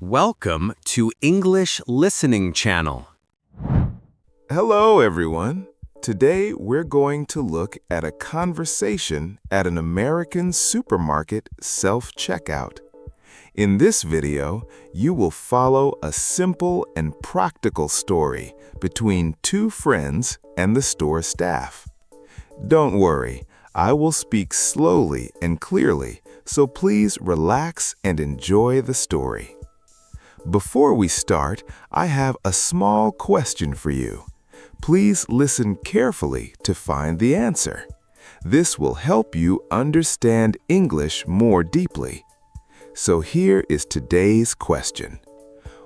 Welcome to English Listening Channel. Hello, everyone. Today, we're going to look at a conversation at an American supermarket self-checkout. In this video, you will follow a simple and practical story between two friends and the store staff. Don't worry, I will speak slowly and clearly, so please relax and enjoy the story. Before we start, I have a small question for you. Please listen carefully to find the answer. This will help you understand English more deeply. So here is today's question.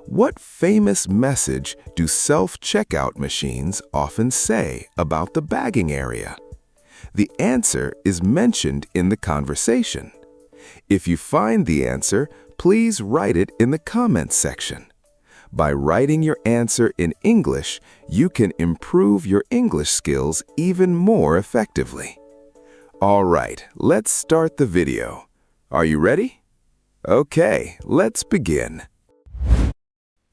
What famous message do self-checkout machines often say about the bagging area? The answer is mentioned in the conversation. If you find the answer, please write it in the comments section. By writing your answer in English, you can improve your English skills even more effectively. All right, let's start the video. Are you ready? Okay, let's begin.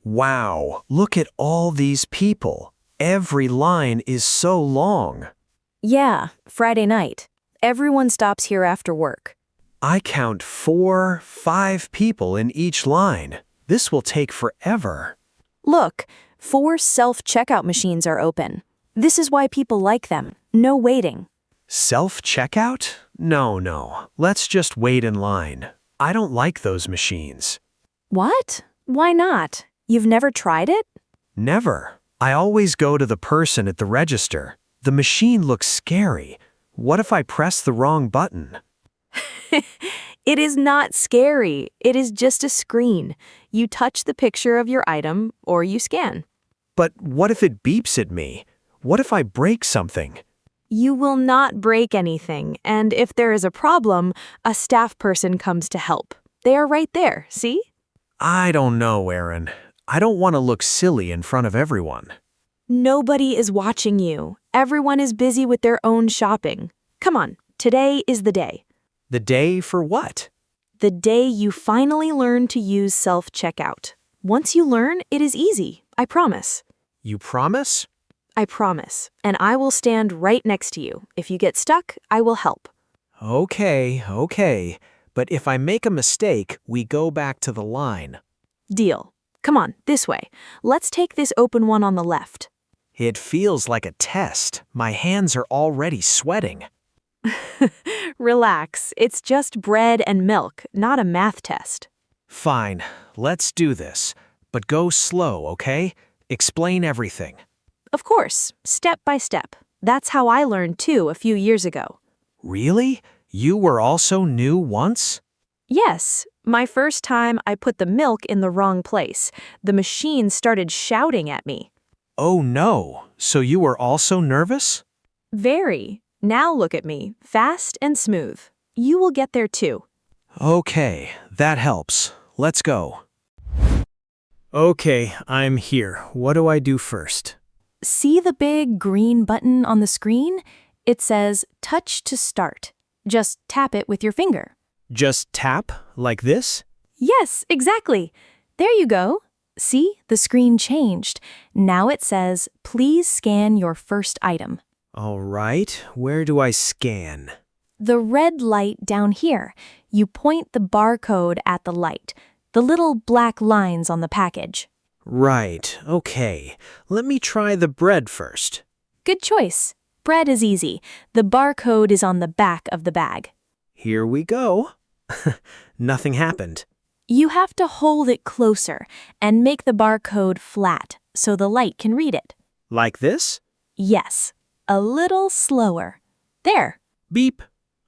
Wow, look at all these people. Every line is so long. Yeah, Friday night. Everyone stops here after work. I count 4, 5 people in each line. This will take forever. Look, 4 self-checkout machines are open. This is why people like them. No waiting. Self-checkout? No. Let's just wait in line. I don't like those machines. What? Why not? You've never tried it? Never. I always go to the person at the register. The machine looks scary. What if I press the wrong button? It is not scary. It is just a screen. You touch the picture of your item or you scan. But what if it beeps at me? What if I break something? You will not break anything, and if there is a problem, a staff person comes to help. They are right there, see? I don't know, Erin. I don't want to look silly in front of everyone. Nobody is watching you. Everyone is busy with their own shopping. Come on, today is the day. The day for what? The day you finally learn to use self-checkout. Once you learn, it is easy, I promise. You promise? I promise, and I will stand right next to you. If you get stuck, I will help. Okay. But if I make a mistake, we go back to the line. Deal. Come on, this way. Let's take this open one on the left. It feels like a test. My hands are already sweating. Relax, it's just bread and milk, not a math test. Fine, let's do this. But go slow, okay? Explain everything. Of course, step by step. That's how I learned too a few years ago. Really? You were also new once? Yes, my first time I put the milk in the wrong place. The machine started shouting at me. Oh no, so you were also nervous? Very. Now look at me, fast and smooth. You will get there too. Okay, that helps. Let's go. Okay, I'm here. What do I do first? See the big green button on the screen? It says touch to start. Just tap it with your finger. Just tap, like this? Yes, exactly. There you go. See, the screen changed. Now it says, please scan your first item. All right, where do I scan? The red light down here. You point the barcode at the light, the little black lines on the package. Right, okay. Let me try the bread first. Good choice. Bread is easy. The barcode is on the back of the bag. Here we go. Nothing happened. You have to hold it closer and make the barcode flat so the light can read it. Like this? Yes. A little slower. There. Beep.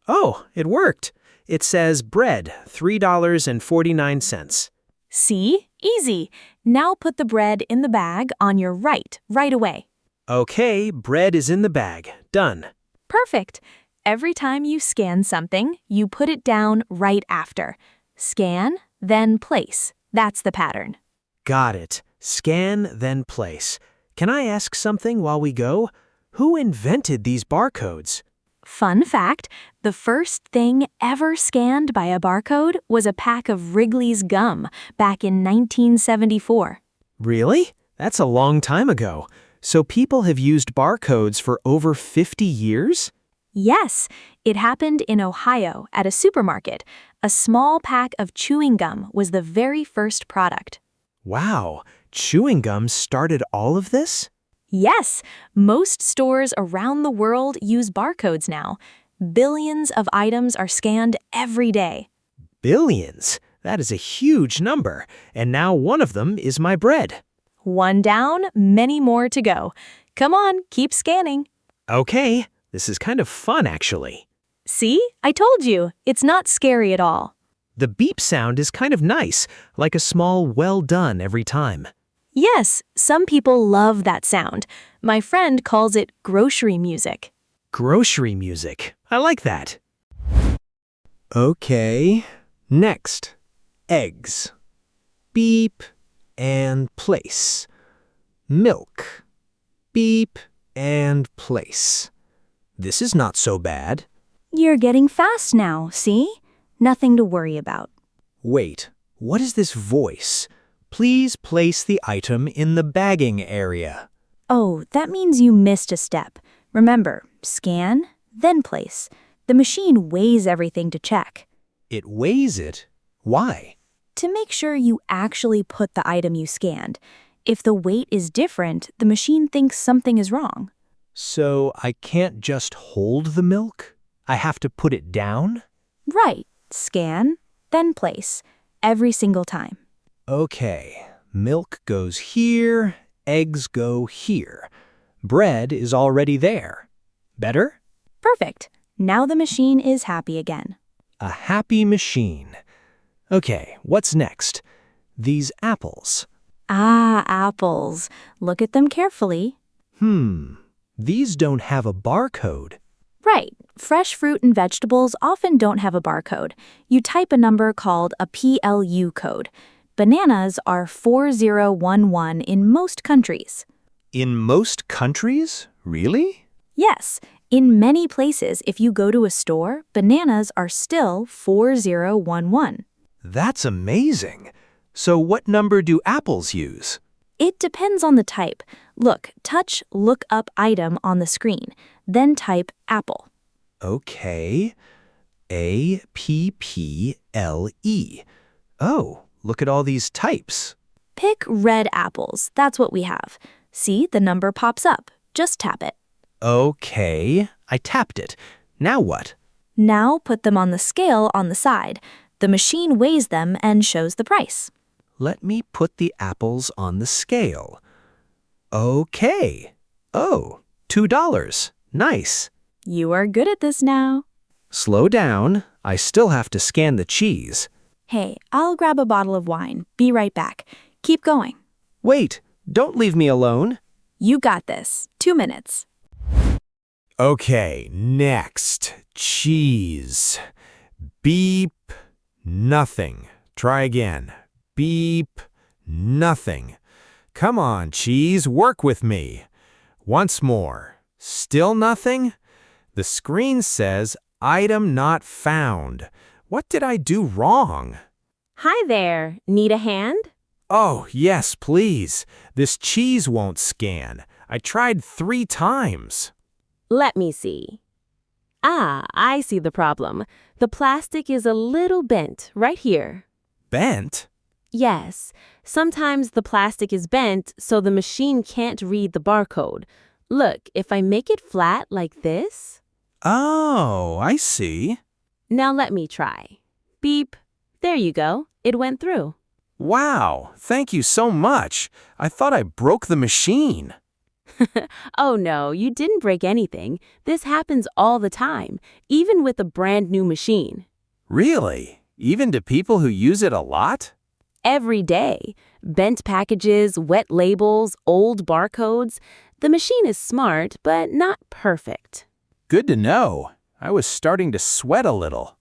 Oh, it worked. It says bread, $3.49. See? Easy. Now put the bread in the bag on your right away. Okay, bread is in the bag. Done. Perfect. Every time you scan something, you put it down right after. Scan, then place. That's the pattern. Got it. Scan, then place. Can I ask something while we go? Who invented these barcodes? Fun fact, the first thing ever scanned by a barcode was a pack of Wrigley's gum back in 1974. Really? That's a long time ago. So people have used barcodes for over 50 years? Yes, it happened in Ohio at a supermarket. A small pack of chewing gum was the very first product. Wow, chewing gum started all of this? Yes, most stores around the world use barcodes now. Billions of items are scanned every day. Billions? That is a huge number, and now one of them is my bread. One down, many more to go. Come on, keep scanning. Okay, this is kind of fun actually. See, I told you, it's not scary at all. The beep sound is kind of nice, like a small well done every time. Yes, some people love that sound. My friend calls it grocery music. Grocery music. I like that. Okay, next. Eggs. Beep and place. Milk. Beep and place. This is not so bad. You're getting fast now, see? Nothing to worry about. Wait, what is this voice? Please place the item in the bagging area. Oh, that means you missed a step. Remember, scan, then place. The machine weighs everything to check. It weighs it? Why? To make sure you actually put the item you scanned. If the weight is different, the machine thinks something is wrong. So I can't just hold the milk? I have to put it down? Right. Scan, then place. Every single time. Okay, milk goes here, eggs go here. Bread is already there. Better? Perfect. Now the machine is happy again. A happy machine. Okay, what's next? These apples. Ah, apples. Look at them carefully. These don't have a barcode. Right. Fresh fruit and vegetables often don't have a barcode. You type a number called a PLU code. Bananas are 4011 in most countries. In most countries? Really? Yes. In many places, if you go to a store, bananas are still 4011. That's amazing. So what number do apples use? It depends on the type. Look, touch Look Up item on the screen, then type apple. Okay. A-P-P-L-E. Oh, look at all these types. Pick red apples. That's what we have. See, the number pops up. Just tap it. Okay, I tapped it. Now what? Now put them on the scale on the side. The machine weighs them and shows the price. Let me put the apples on the scale. Okay. Oh, $2. Nice. You are good at this now. Slow down. I still have to scan the cheese. Hey, I'll grab a bottle of wine. Be right back. Keep going. Wait, don't leave me alone. You got this. 2 minutes. Okay, next. Cheese. Beep. Nothing. Try again. Beep. Nothing. Come on, cheese, work with me. Once more. Still nothing? The screen says, item not found. What did I do wrong? Hi there. Need a hand? Oh, yes, please. This cheese won't scan. I tried 3 times. Let me see. Ah, I see the problem. The plastic is a little bent right here. Bent? Yes, sometimes the plastic is bent so the machine can't read the barcode. Look, if I make it flat like this. Oh, I see. Now let me try. Beep. There you go. It went through. Wow, thank you so much. I thought I broke the machine. Oh no, you didn't break anything. This happens all the time, even with a brand new machine. Really? Even to people who use it a lot? Every day. Bent packages, wet labels, old barcodes. The machine is smart, but not perfect. Good to know. I was starting to sweat a little.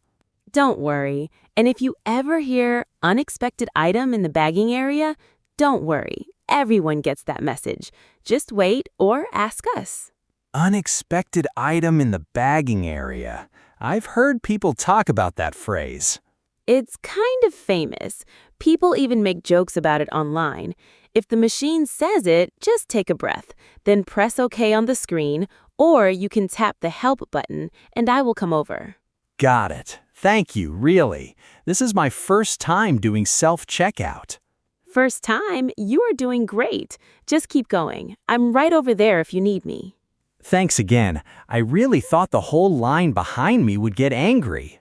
Don't worry. And if you ever hear unexpected item in the bagging area, don't worry. Everyone gets that message. Just wait or ask us. Unexpected item in the bagging area. I've heard people talk about that phrase. It's kind of famous. People even make jokes about it online. If the machine says it, just take a breath, then press OK on the screen, or you can tap the help button and I will come over. Got it. Thank you, really. This is my first time doing self-checkout. First time, you are doing great. Just keep going. I'm right over there if you need me. Thanks again. I really thought the whole line behind me would get angry.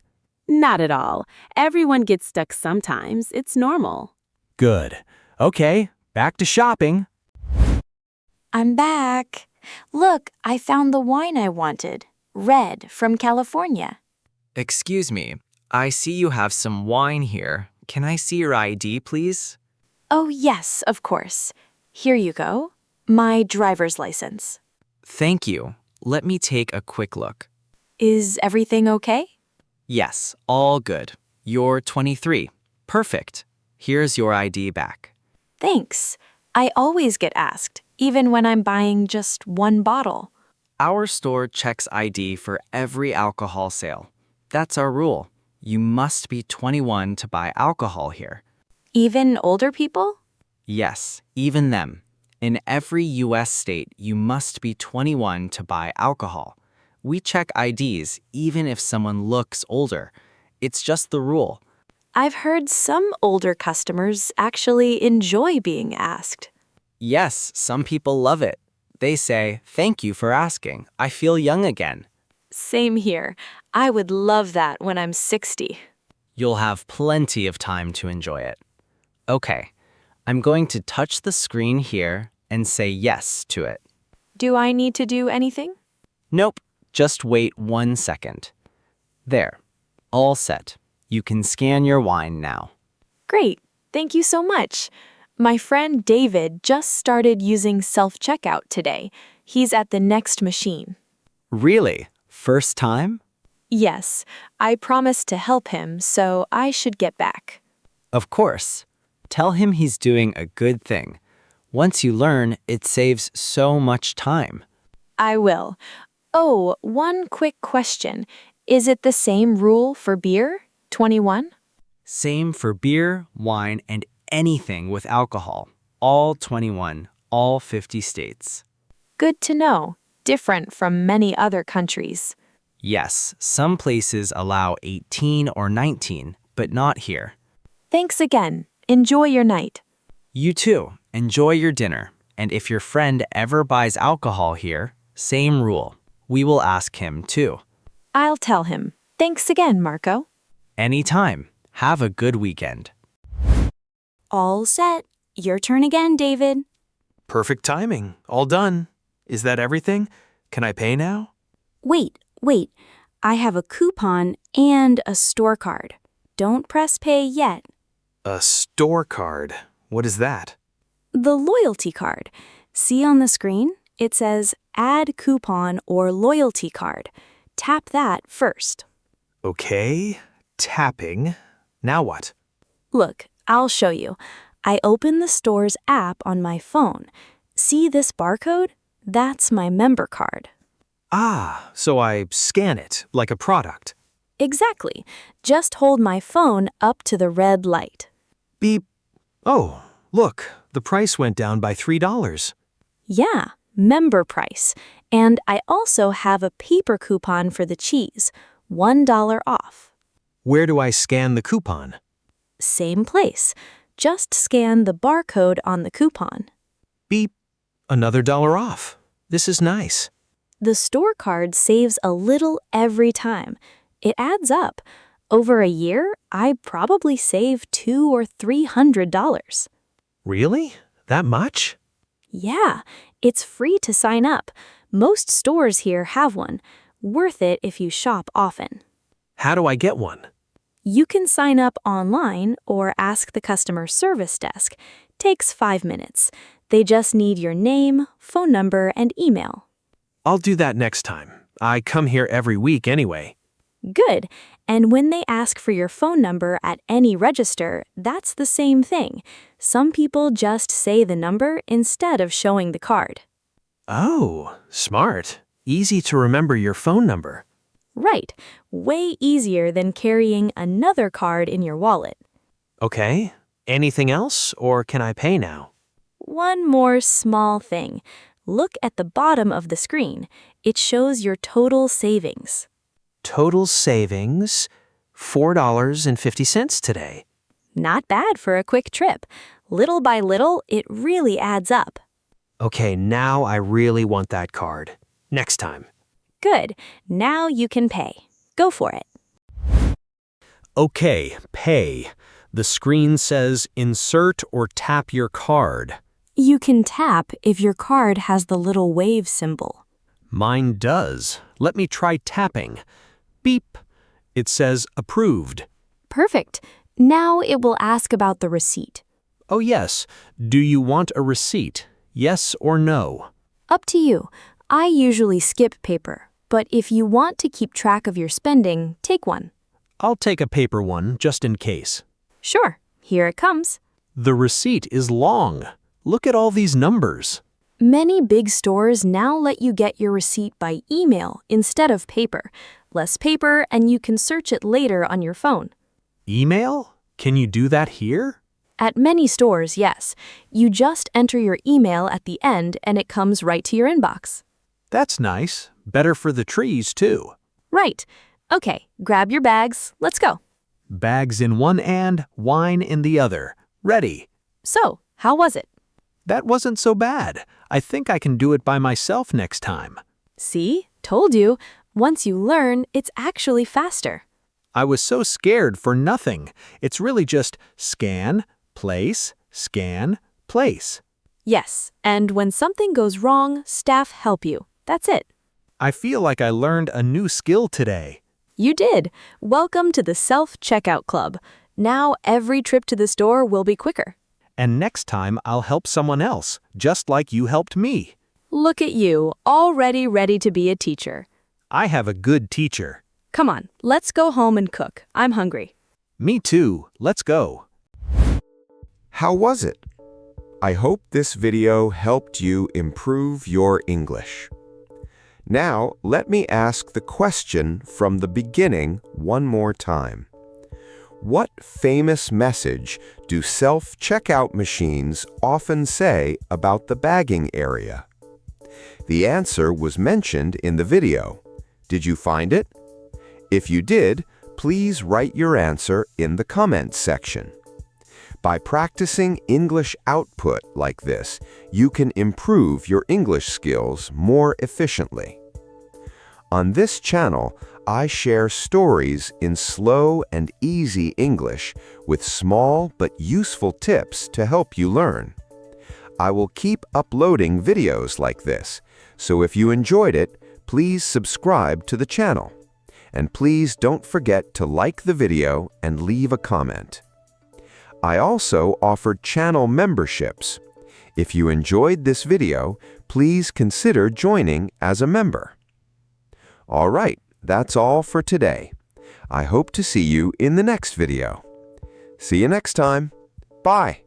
Not at all. Everyone gets stuck sometimes. It's normal. Good. Okay, back to shopping. I'm back. Look, I found the wine I wanted. Red from California. Excuse me, I see you have some wine here. Can I see your ID, please? Oh, yes, of course. Here you go. My driver's license. Thank you. Let me take a quick look. Is everything okay? Yes, all good. You're 23. Perfect. Here's your ID back. Thanks. I always get asked, even when I'm buying just one bottle. Our store checks ID for every alcohol sale. That's our rule. You must be 21 to buy alcohol here. Even older people? Yes, even them. In every U.S. state, you must be 21 to buy alcohol. We check IDs even if someone looks older. It's just the rule. I've heard some older customers actually enjoy being asked. Yes, some people love it. They say, "Thank you for asking. I feel young again." Same here. I would love that when I'm 60. You'll have plenty of time to enjoy it. Okay, I'm going to touch the screen here and say yes to it. Do I need to do anything? Nope, just wait 1 second. There, all set. You can scan your wine now. Great. Thank you so much. My friend David just started using self-checkout today. He's at the next machine. Really? First time? Yes, I promised to help him, so I should get back. Of course. Tell him he's doing a good thing. Once you learn, it saves so much time. I will. Oh, one quick question. Is it the same rule for beer? 21? Same for beer, wine, and anything with alcohol. All 21, all 50 states. Good to know. Different from many other countries. Yes, some places allow 18 or 19, but not here. Thanks again. Enjoy your night. You too. Enjoy your dinner. And if your friend ever buys alcohol here, same rule. We will ask him too. I'll tell him. Thanks again, Marco. Anytime. Have a good weekend. All set. Your turn again, David. Perfect timing. All done. Is that everything? Can I pay now? Wait. I have a coupon and a store card. Don't press pay yet. A store card. What is that? The loyalty card. See on the screen? It says add coupon or loyalty card. Tap that first. Okay. Tapping. Now what? Look, I'll show you. I open the store's app on my phone. See this barcode? That's my member card. Ah, so I scan it like a product. Exactly. Just hold my phone up to the red light. Beep. Oh, look, the price went down by $3. Yeah, member price. And I also have a paper coupon for the cheese. $1 off. Where do I scan the coupon? Same place. Just scan the barcode on the coupon. Beep. Another $1 off. This is nice. The store card saves a little every time. It adds up. Over a year, I probably save $200 or $300. Really? That much? Yeah, it's free to sign up. Most stores here have one. Worth it if you shop often. How do I get one? You can sign up online or ask the customer service desk. Takes 5 minutes. They just need your name, phone number, and email. I'll do that next time. I come here every week anyway. Good. And when they ask for your phone number at any register, that's the same thing. Some people just say the number instead of showing the card. Oh, smart. Easy to remember your phone number. Right, way easier than carrying another card in your wallet. Okay. Anything else, or can I pay now? One more small thing. Look at the bottom of the screen. It shows your total savings. Total savings, $4.50 today. Not bad for a quick trip. Little by little, it really adds up. Okay, now I really want that card. Next time. Good. Now you can pay. Go for it. Okay, pay. The screen says insert or tap your card. You can tap if your card has the little wave symbol. Mine does. Let me try tapping. Beep. It says approved. Perfect. Now it will ask about the receipt. Oh yes. Do you want a receipt? Yes or no? Up to you. I usually skip paper, but if you want to keep track of your spending, take one. I'll take a paper one just in case. Sure. Here it comes. The receipt is long. Look at all these numbers. Many big stores now let you get your receipt by email instead of paper. Less paper, and you can search it later on your phone. Email? Can you do that here? At many stores, yes. You just enter your email at the end and it comes right to your inbox. That's nice. Better for the trees, too. Right. Okay, grab your bags. Let's go. Bags in one hand, wine in the other. Ready. So, how was it? That wasn't so bad. I think I can do it by myself next time. See? Told you. Once you learn, it's actually faster. I was so scared for nothing. It's really just scan, place. Yes, and when something goes wrong, staff help you. That's it. I feel like I learned a new skill today. You did. Welcome to the Self-Checkout Club. Now every trip to the store will be quicker. And next time I'll help someone else, just like you helped me. Look at you, already ready to be a teacher. I have a good teacher. Come on, let's go home and cook. I'm hungry. Me too. Let's go. How was it? I hope this video helped you improve your English. Now, let me ask the question from the beginning one more time. What famous message do self-checkout machines often say about the bagging area? The answer was mentioned in the video. Did you find it? If you did, please write your answer in the comments section. By practicing English output like this, you can improve your English skills more efficiently. On this channel, I share stories in slow and easy English with small but useful tips to help you learn. I will keep uploading videos like this, so if you enjoyed it, please subscribe to the channel. And please don't forget to like the video and leave a comment. I also offer channel memberships. If you enjoyed this video, please consider joining as a member. All right, that's all for today. I hope to see you in the next video. See you next time. Bye.